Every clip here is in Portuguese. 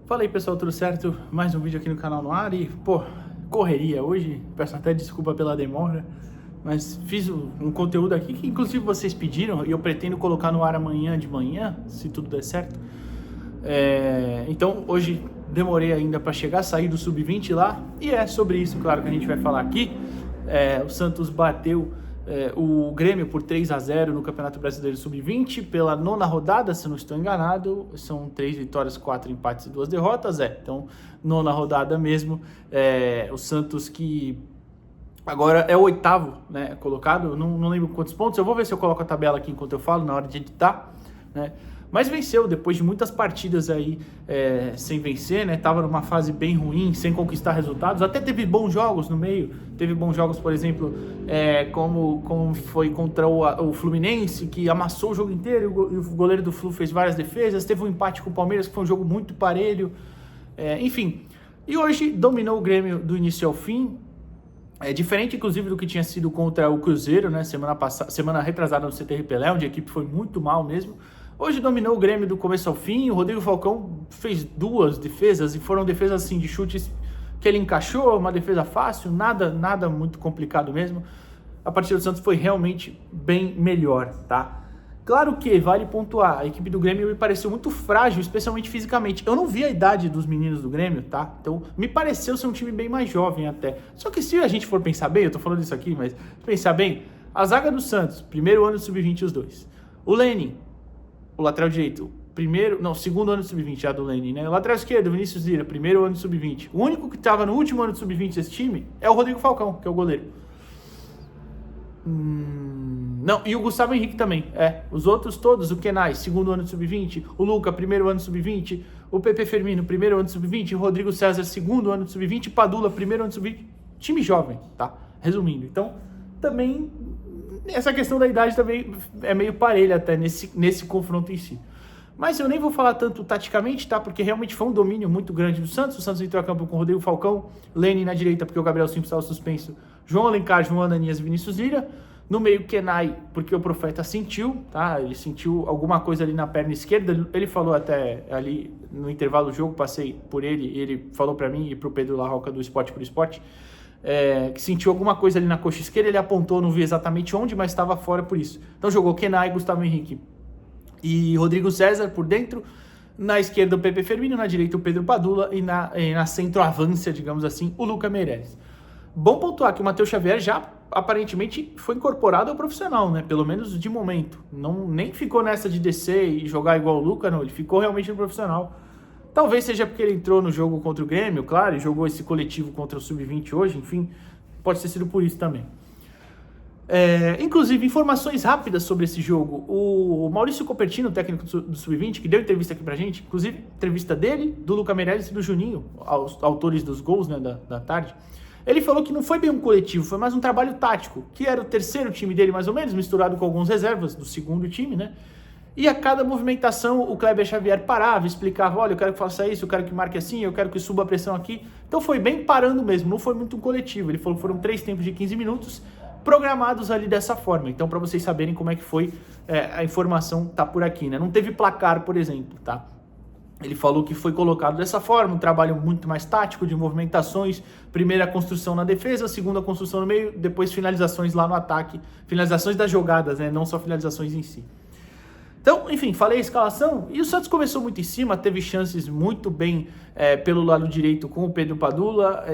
Fala aí pessoal, tudo certo? Mais um vídeo aqui no canal no ar e, correria hoje, peço até desculpa pela demora, mas fiz um conteúdo aqui que inclusive vocês pediram e eu pretendo colocar no ar amanhã de manhã, se tudo der certo. Então hoje demorei ainda para chegar, sair do Sub-20 lá e é sobre isso, claro, que a gente vai falar aqui. O Santos bateu o Grêmio por 3-0 no Campeonato Brasileiro Sub-20 pela 9ª rodada, se não estou enganado. São 3 vitórias, 4 empates e 2 derrotas. Então, 9ª rodada mesmo. O Santos, que agora é o 8º, né, colocado, não lembro quantos pontos. Eu vou ver se eu coloco a tabela aqui enquanto eu falo, na hora de editar, né? Mas venceu depois de muitas partidas aí sem vencer, né? Tava numa fase bem ruim, sem conquistar resultados. Até teve bons jogos no meio. Teve bons jogos, por exemplo, como foi contra o Fluminense, que amassou o jogo inteiro e o goleiro do Flu fez várias defesas. Teve um empate com o Palmeiras, que foi um jogo muito parelho. Enfim. E hoje dominou o Grêmio do início ao fim. Diferente, inclusive, do que tinha sido contra o Cruzeiro, né? Semana retrasada no CTR Pelé, onde a equipe foi muito mal mesmo. Hoje dominou o Grêmio do começo ao fim. O Rodrigo Falcão fez 2 defesas e foram defesas assim de chutes que ele encaixou, uma defesa fácil, nada muito complicado mesmo. A partida do Santos foi realmente bem melhor, tá? Claro que vale pontuar, a equipe do Grêmio me pareceu muito frágil, especialmente fisicamente. Eu não vi a idade dos meninos do Grêmio, tá? Então me pareceu ser um time bem mais jovem até. Só que se a gente for pensar bem, eu tô falando isso aqui, mas pensar bem, a zaga do Santos, primeiro ano do Sub-20 os dois. O Leni, o lateral direito, segundo ano do Sub-20 já do Leni, né? O lateral esquerdo, Vinícius Lira, primeiro ano do Sub-20. O único que estava no último ano do Sub-20 desse time é o Rodrigo Falcão, que é o goleiro. Não, e o Gustavo Henrique também, Os outros todos, o Kenai, segundo ano do Sub-20, o Luca, primeiro ano do Sub-20, o Pepe Firmino, primeiro ano do Sub-20, o Rodrigo César, segundo ano do Sub-20, Padula, primeiro ano do Sub-20. Time jovem, tá? Resumindo, então, também essa questão da idade também é meio parelha até nesse confronto em si. Mas eu nem vou falar tanto taticamente, tá? Porque realmente foi um domínio muito grande do Santos. O Santos entrou a campo com o Rodrigo Falcão, Leni na direita, porque o Gabriel Simples estava suspenso, João Alencar, João Ananias e Vinícius Lira. No meio, Kenai, porque o Profeta sentiu, tá? Ele sentiu alguma coisa ali na perna esquerda. Ele falou até ali no intervalo do jogo, passei por ele, e ele falou para mim e pro Pedro Larroca do Esporte por Esporte, que sentiu alguma coisa ali na coxa esquerda. Ele apontou, não vi exatamente onde, mas estava fora por isso. Então jogou Kenai, Gustavo Henrique e Rodrigo César por dentro. Na esquerda o Pepe Firmino, na direita o Pedro Padula e na centroavância, digamos assim, o Lucas Meireles. Bom pontuar que o Matheus Xavier já aparentemente foi incorporado ao profissional, né? Pelo menos de momento. Nem ficou nessa de descer e jogar igual o Lucas, não. Ele ficou realmente no profissional. Talvez seja porque ele entrou no jogo contra o Grêmio, claro, e jogou esse coletivo contra o Sub-20 hoje, enfim, pode ter sido por isso também. Inclusive, informações rápidas sobre esse jogo. O Maurício Copertino, técnico do Sub-20, que deu entrevista aqui pra gente, inclusive entrevista dele, do Lucas Meireles e do Juninho, os autores dos gols, né, da tarde. Ele falou que não foi bem um coletivo, foi mais um trabalho tático, que era o terceiro time dele, mais ou menos, misturado com alguns reservas do segundo time, né? E a cada movimentação o Kleber Xavier parava, explicava, olha, eu quero que faça isso, eu quero que marque assim, eu quero que suba a pressão aqui. Então foi bem parando mesmo, não foi muito um coletivo. Ele falou que foram 3 tempos de 15 minutos programados ali dessa forma. Então, para vocês saberem como é que foi, a informação tá por aqui, né? Não teve placar, por exemplo, tá? Ele falou que foi colocado dessa forma, um trabalho muito mais tático, de movimentações, primeira construção na defesa, segunda construção no meio, depois finalizações lá no ataque, finalizações das jogadas, né? Não só finalizações em si. Então, enfim, falei a escalação, e o Santos começou muito em cima, teve chances muito bem pelo lado direito com o Pedro Padula,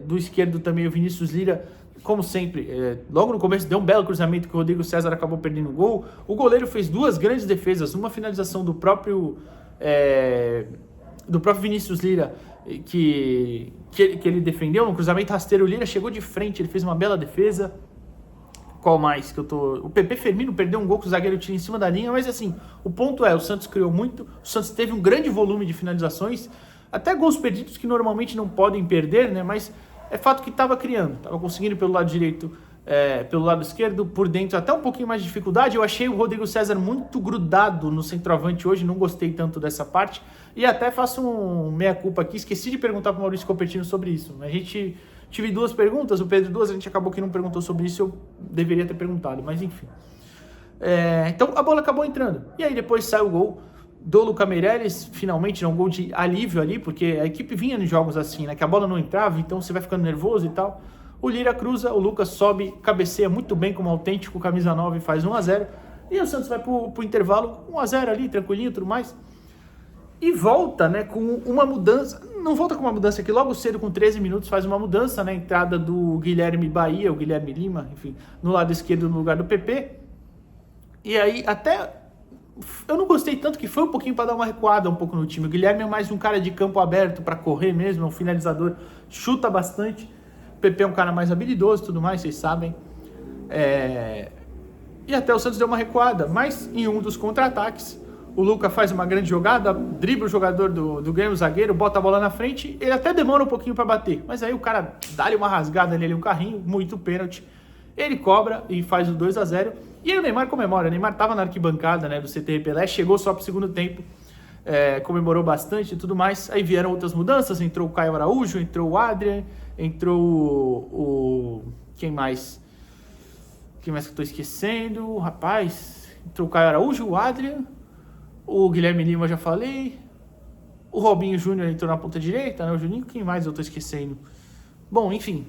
do esquerdo também o Vinícius Lira, como sempre, logo no começo deu um belo cruzamento que o Rodrigo César acabou perdendo o gol. O goleiro fez 2 grandes defesas, uma finalização do próprio Vinícius Lira, que ele defendeu, no cruzamento rasteiro, o Lira chegou de frente, ele fez uma bela defesa. Qual mais que eu tô... O Pepe Firmino perdeu um gol que o zagueiro tira em cima da linha, mas assim, o ponto o Santos criou muito, o Santos teve um grande volume de finalizações, até gols perdidos que normalmente não podem perder, né? Mas é fato que estava criando, estava conseguindo pelo lado direito, pelo lado esquerdo, por dentro até um pouquinho mais de dificuldade. Eu achei o Rodrigo César muito grudado no centroavante hoje, não gostei tanto dessa parte, e até faço um meia-culpa aqui, esqueci de perguntar para o Maurício Copertino sobre isso. A gente... Tive 2 perguntas, o Pedro 2, a gente acabou que não perguntou sobre isso, eu deveria ter perguntado, mas enfim. Então a bola acabou entrando. E aí depois sai o gol do Luca Meireles, finalmente, um gol de alívio ali, porque a equipe vinha nos jogos assim, né? Que a bola não entrava, então você vai ficando nervoso e tal. O Lira cruza, o Lucas sobe, cabeceia muito bem como autêntico, camisa 9, faz 1-0. E o Santos vai pro intervalo, 1-0 ali, tranquilinho e tudo mais. E volta, né, com uma mudança. Não volta com uma mudança aqui, logo cedo, com 13 minutos, faz uma mudança, né? Entrada do Guilherme Bahia, o Guilherme Lima, enfim, no lado esquerdo no lugar do PP. E aí, até... eu não gostei tanto, que foi um pouquinho para dar uma recuada um pouco no time. O Guilherme é mais um cara de campo aberto para correr mesmo, é um finalizador, chuta bastante. O PP é um cara mais habilidoso e tudo mais, vocês sabem. E até o Santos deu uma recuada, mas em um dos contra-ataques, o Luca faz uma grande jogada, dribla o jogador do Grêmio, o zagueiro, bota a bola na frente, ele até demora um pouquinho para bater, mas aí o cara dá-lhe uma rasgada nele, um carrinho, muito pênalti. Ele cobra e faz o 2-0. E aí o Neymar comemora. O Neymar estava na arquibancada, né, do CT Pelé, chegou só pro segundo tempo, comemorou bastante e tudo mais. Aí vieram outras mudanças, entrou o Caio Araújo, entrou o Adrian, entrou o... Quem mais? Quem mais que eu tô esquecendo? Rapaz, entrou o Caio Araújo, o Adrian, o Guilherme Lima, já falei. O Robinho Júnior entrou na ponta direita, né, o Juninho. Quem mais eu tô esquecendo? Bom, enfim,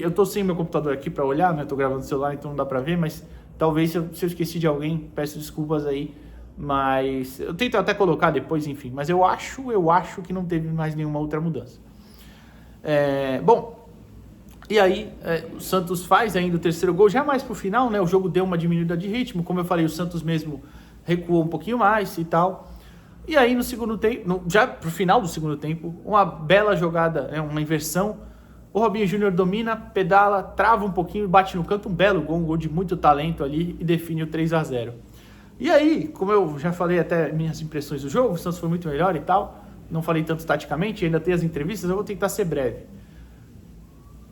eu tô sem meu computador aqui para olhar, né? Eu tô gravando no celular, então não dá para ver, mas talvez se eu esqueci de alguém, peço desculpas aí, mas eu tento até colocar depois, enfim, mas eu acho que não teve mais nenhuma outra mudança. Bom, e aí o Santos faz ainda o terceiro gol, já mais pro final, né? O jogo deu uma diminuída de ritmo, como eu falei, o Santos mesmo recuou um pouquinho mais e tal. E aí no segundo tempo, já pro final do segundo tempo, uma bela jogada, uma inversão. O Robinho Júnior domina, pedala, trava um pouquinho, bate no canto, um belo gol, um gol de muito talento ali e define o 3-0. E aí, como eu já falei até minhas impressões do jogo, o Santos foi muito melhor e tal, não falei tanto taticamente, ainda tem as entrevistas, eu vou tentar ser breve.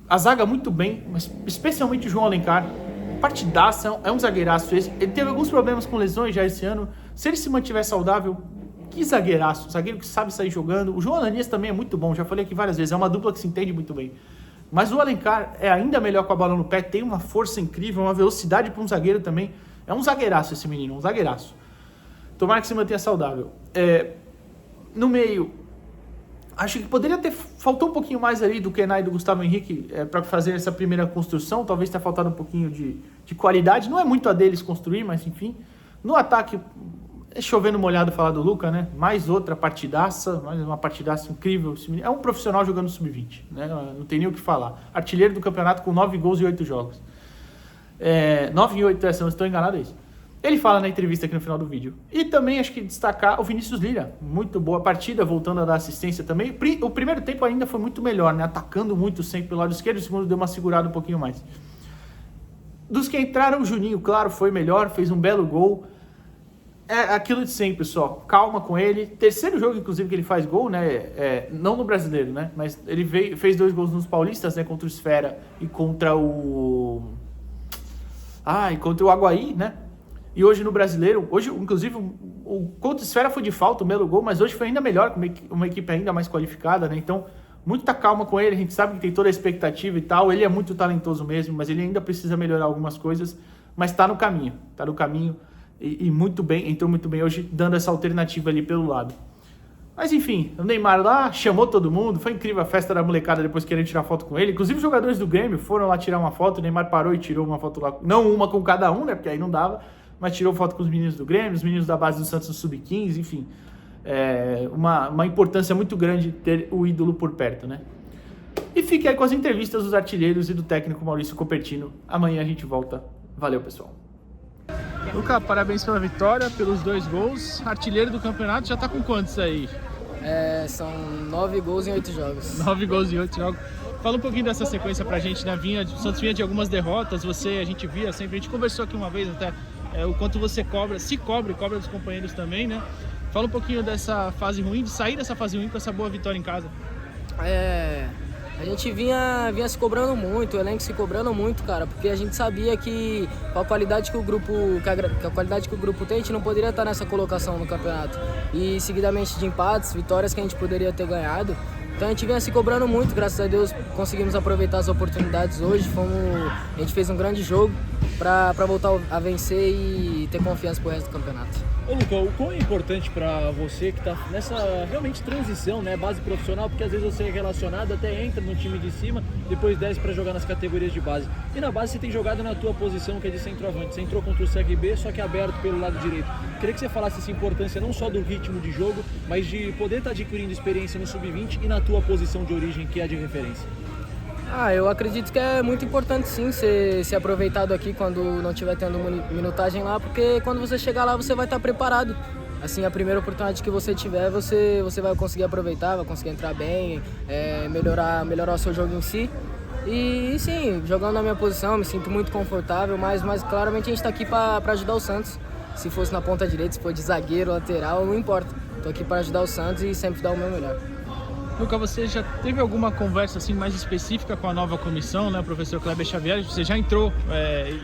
A zaga muito bem, mas especialmente o João Alencar, partidaça, é um zagueiraço esse. Ele teve alguns problemas com lesões já esse ano, se ele se mantiver saudável, que zagueiraço, zagueiro que sabe sair jogando. O João Ananias também é muito bom, já falei aqui várias vezes, é uma dupla que se entende muito bem. Mas o Alencar é ainda melhor com a bola no pé, tem uma força incrível, uma velocidade para um zagueiro também. É um zagueiraço esse menino, um zagueiraço. Tomara que se mantenha saudável. No meio, acho que poderia ter faltou um pouquinho mais ali do Kenai e do Gustavo Henrique para fazer essa primeira construção, talvez tenha faltado um pouquinho de qualidade, não é muito a deles construir, mas enfim. No ataque, chovendo molhado falar do Luca, né? Mais outra partidaça, mais uma partidaça incrível. É um profissional jogando sub-20, né? Não tem nem o que falar. Artilheiro do campeonato com 9 gols e 8 jogos. 9 e 8, se eu não estou enganado, é isso. Ele fala na entrevista aqui no final do vídeo. E também acho que destacar o Vinícius Lira. Muito boa partida, voltando a dar assistência também. O primeiro tempo ainda foi muito melhor, né? Atacando muito sempre pelo lado esquerdo, o segundo deu uma segurada um pouquinho mais. Dos que entraram, o Juninho, claro, foi melhor, fez um belo gol. É aquilo de sempre, pessoal. Calma com ele. Terceiro jogo, inclusive, que ele faz gol, né? Não no brasileiro, né? Mas ele fez 2 gols nos paulistas, né? Contra o Esfera e contra o... contra o Aguaí, né? E hoje no brasileiro, hoje, inclusive, contra o Esfera foi de falta, o belo gol, mas hoje foi ainda melhor, com uma equipe ainda mais qualificada, né? Então, muita calma com ele. A gente sabe que tem toda a expectativa e tal. Ele é muito talentoso mesmo, mas ele ainda precisa melhorar algumas coisas. Mas tá no caminho, E muito bem, entrou muito bem hoje, dando essa alternativa ali pelo lado. Mas enfim, o Neymar lá chamou todo mundo, foi incrível a festa da molecada depois querendo tirar foto com ele. Inclusive os jogadores do Grêmio foram lá tirar uma foto, o Neymar parou e tirou uma foto lá, não uma com cada um, né, porque aí não dava, mas tirou foto com os meninos do Grêmio, os meninos da base do Santos do Sub-15, enfim. Uma importância muito grande ter o ídolo por perto, né. E fique aí com as entrevistas dos artilheiros e do técnico Maurício Copertino. Amanhã a gente volta. Valeu, pessoal. Luca, parabéns pela vitória, pelos 2 gols. Artilheiro do campeonato, já tá com quantos aí? São 9 gols em 8 jogos. 9 gols em 8 jogos. Fala um pouquinho dessa sequência pra gente, né? O Santos vinha de algumas derrotas, a gente via sempre, a gente conversou aqui uma vez até, o quanto você cobra dos companheiros também, né? Fala um pouquinho dessa fase ruim, de sair dessa fase ruim com essa boa vitória em casa. A gente vinha se cobrando muito, o elenco se cobrando muito, cara, porque a gente sabia que com a qualidade que o grupo, a qualidade que o grupo tem, a gente não poderia estar nessa colocação no campeonato. E seguidamente de empates, vitórias que a gente poderia ter ganhado. Então a gente vinha se cobrando muito, graças a Deus conseguimos aproveitar as oportunidades hoje. A gente fez um grande jogo para voltar a vencer e ter confiança pro resto do campeonato. Ô Luca, o quão é importante para você que está nessa realmente transição, né, base profissional, porque às vezes você é relacionado, até entra no time de cima, depois desce para jogar nas categorias de base. E na base você tem jogado na tua posição, que é de centroavante. Você entrou contra o CRB, só que aberto pelo lado direito. Queria que você falasse essa importância não só do ritmo de jogo, mas de poder estar adquirindo experiência no sub-20 e na tua posição de origem, que é a de referência. Eu acredito que é muito importante sim ser aproveitado aqui quando não estiver tendo minutagem lá, porque quando você chegar lá você vai estar preparado. Assim, a primeira oportunidade que você tiver, você vai conseguir aproveitar, vai conseguir entrar bem, melhorar o seu jogo em si. E sim, jogando na minha posição, me sinto muito confortável, mas claramente a gente está aqui para ajudar o Santos. Se fosse na ponta direita, se for de zagueiro, lateral, não importa. Estou aqui para ajudar o Santos e sempre dar o meu melhor. Luca, você já teve alguma conversa assim mais específica com a nova comissão, né, o professor Kleber Xavier? Você já entrou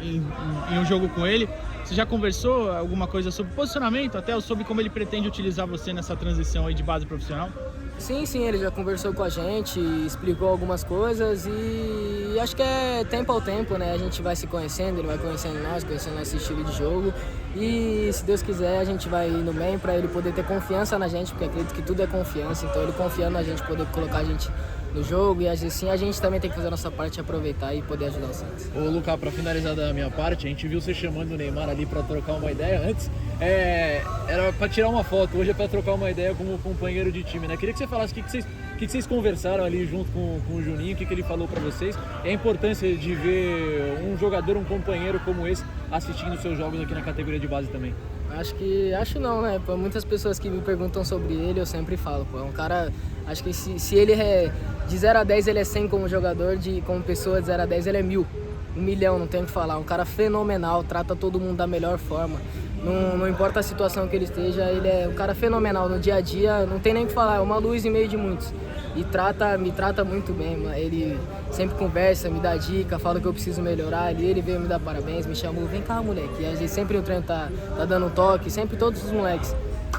em um jogo com ele? Você já conversou alguma coisa sobre posicionamento, até sobre como ele pretende utilizar você nessa transição aí de base profissional? Sim, ele já conversou com a gente, explicou algumas coisas e acho que é tempo ao tempo, né? A gente vai se conhecendo, ele vai conhecendo nós, conhecendo nosso estilo de jogo e se Deus quiser a gente vai indo bem para ele poder ter confiança na gente, porque acredito que tudo é confiança, então ele confiando na gente, poder colocar a gente no jogo e assim a gente também tem que fazer a nossa parte, aproveitar e poder ajudar o Santos. Ô Lucas, para finalizar da minha parte, a gente viu você chamando o Neymar ali para trocar uma ideia antes. Era para tirar uma foto, hoje é para trocar uma ideia como companheiro de time, né? Queria que você falasse o que vocês conversaram ali junto com o Juninho, o que ele falou para vocês, e a importância de ver um jogador, um companheiro como esse assistindo seus jogos aqui na categoria de base também. Acho não, né? Por muitas pessoas que me perguntam sobre ele, eu sempre falo, é um cara, acho que se ele é de 0 a 10 ele é 100 como jogador, como pessoa de 0 a 10 ele é 1000, 1 milhão, não tem o que falar, um cara fenomenal, trata todo mundo da melhor forma, não importa a situação que ele esteja, ele é um cara fenomenal no dia a dia, não tem nem o que falar, é uma luz em meio de muitos. E me trata muito bem, ele sempre conversa, me dá dica, fala que eu preciso melhorar, ele veio me dar parabéns, me chamou, vem cá moleque, e a gente sempre no treino tá dando um toque, sempre todos os moleques.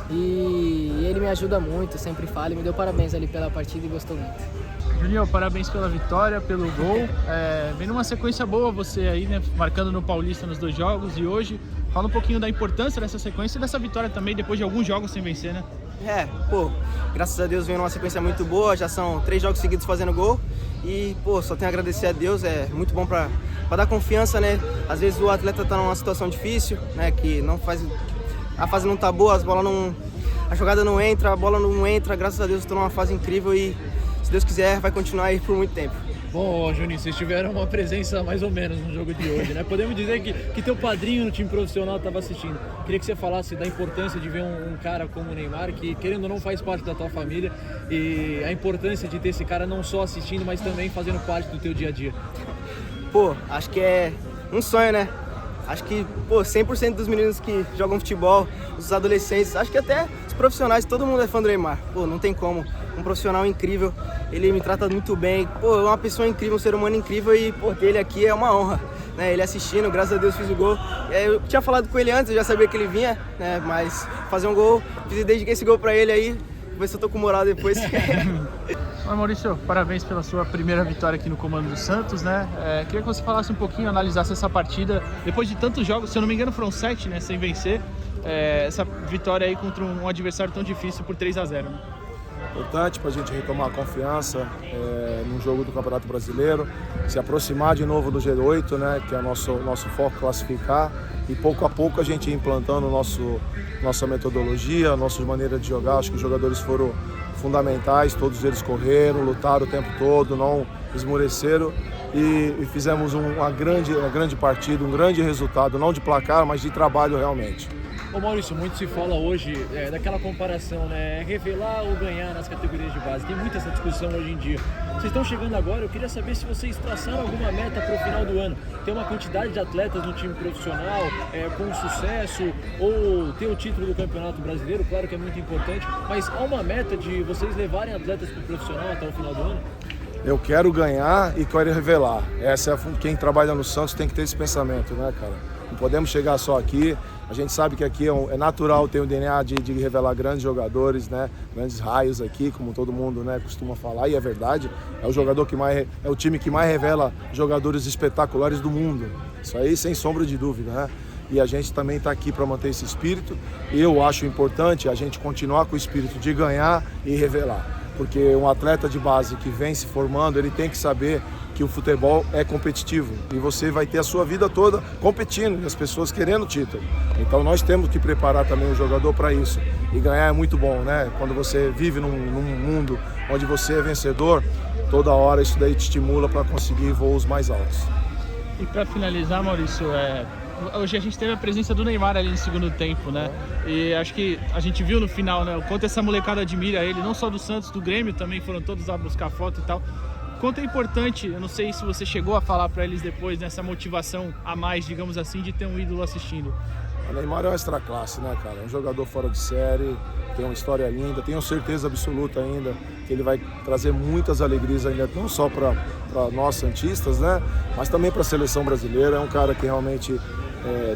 E ele me ajuda muito, sempre fala, e me deu parabéns ali pela partida e gostou muito. Juninho, parabéns pela vitória, pelo gol, vem numa sequência boa você aí, né, marcando no Paulista nos 2 jogos e hoje, fala um pouquinho da importância dessa sequência e dessa vitória também, depois de alguns jogos sem vencer, né? Graças a Deus vem numa sequência muito boa, já são 3 jogos seguidos fazendo gol e, só tenho a agradecer a Deus, é muito bom pra dar confiança, né? Às vezes o atleta tá numa situação difícil, né, que a fase não tá boa, a jogada não entra, a bola não entra, graças a Deus estou numa fase incrível e, se Deus quiser, vai continuar aí por muito tempo. Bom, Juninho, vocês tiveram uma presença mais ou menos no jogo de hoje, né? Podemos dizer que teu padrinho no time profissional estava assistindo. Queria que você falasse da importância de ver um cara como o Neymar, que querendo ou não faz parte da tua família, e a importância de ter esse cara não só assistindo, mas também fazendo parte do teu dia a dia. Acho que é um sonho, né? Acho que 100% dos meninos que jogam futebol, os adolescentes, acho que até os profissionais, todo mundo é fã do Neymar. Não tem como. Um profissional incrível, ele me trata muito bem. É uma pessoa incrível, um ser humano incrível e ter ele aqui é uma honra. Né? Ele assistindo, graças a Deus fiz o gol. Eu tinha falado com ele antes, eu já sabia que ele vinha, né? Mas fazer um gol, dediquei esse gol pra ele aí, ver se eu tô com moral depois. Oi Maurício, parabéns pela sua primeira vitória aqui no comando do Santos, né? Queria que você falasse um pouquinho, analisasse essa partida, depois de tantos jogos, se eu não me engano foram 7, né, sem vencer, essa vitória aí contra um adversário tão difícil por 3-0, né? Importante para a gente retomar a confiança num jogo do Campeonato Brasileiro, se aproximar de novo do G8, né, que é o nosso foco classificar, e pouco a pouco a gente ir implantando nossa metodologia, nossa maneira de jogar. Acho que os jogadores foram fundamentais, todos eles correram, lutaram o tempo todo, não esmoreceram e fizemos uma grande partida, um grande resultado, não de placar, mas de trabalho realmente. Ô Maurício, muito se fala hoje daquela comparação, né? Revelar ou ganhar nas categorias de base. Tem muita essa discussão hoje em dia. Vocês estão chegando agora, eu queria saber se vocês traçaram alguma meta para o final do ano. Ter uma quantidade de atletas no time profissional com sucesso ou ter o título do Campeonato Brasileiro, claro que é muito importante, mas há uma meta de vocês levarem atletas para o profissional até o final do ano? Eu quero ganhar e quero revelar. Quem trabalha no Santos tem que ter esse pensamento, né, cara? Não podemos chegar só aqui. A gente sabe que aqui é natural ter o DNA de revelar grandes jogadores, né? Grandes raios aqui, como todo mundo, né, costuma falar, e é verdade. É o time que mais revela jogadores espetaculares do mundo. Isso aí sem sombra de dúvida, né? e a gente também está aqui para manter esse espírito. Eu acho importante a gente continuar com o espírito de ganhar e revelar, porque um atleta de base que vem se formando, ele tem que saber que o futebol é competitivo e você vai ter a sua vida toda competindo e as pessoas querendo título. Então nós temos que preparar também o jogador para isso. E ganhar é muito bom, né? Quando você vive num mundo onde você é vencedor, toda hora isso daí te estimula para conseguir voos mais altos. E para finalizar, Maurício, hoje a gente teve a presença do Neymar ali no segundo tempo, né? E acho que a gente viu no final, né, o quanto essa molecada admira ele, não só do Santos, do Grêmio também, foram todos lá buscar foto e tal. Quanto é importante, eu não sei se você chegou a falar para eles depois, nessa motivação a mais, digamos assim, de ter um ídolo assistindo. O Neymar é um extra classe, né, cara? É um jogador fora de série, tem uma história linda, tenho certeza absoluta ainda que ele vai trazer muitas alegrias ainda, não só para nós santistas, né, mas também para a seleção brasileira. É um cara que realmente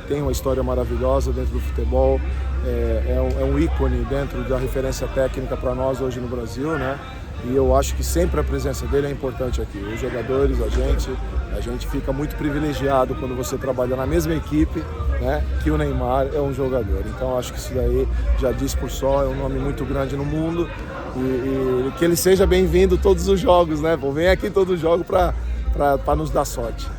tem uma história maravilhosa dentro do futebol, é um ícone dentro da referência técnica para nós hoje no Brasil, né? E eu acho que sempre a presença dele é importante aqui. Os jogadores, a gente fica muito privilegiado quando você trabalha na mesma equipe, né, que o Neymar é um jogador. Então acho que isso daí já diz por só, é um nome muito grande no mundo e que ele seja bem-vindo todos os jogos, né? Vem aqui todos os jogos para nos dar sorte.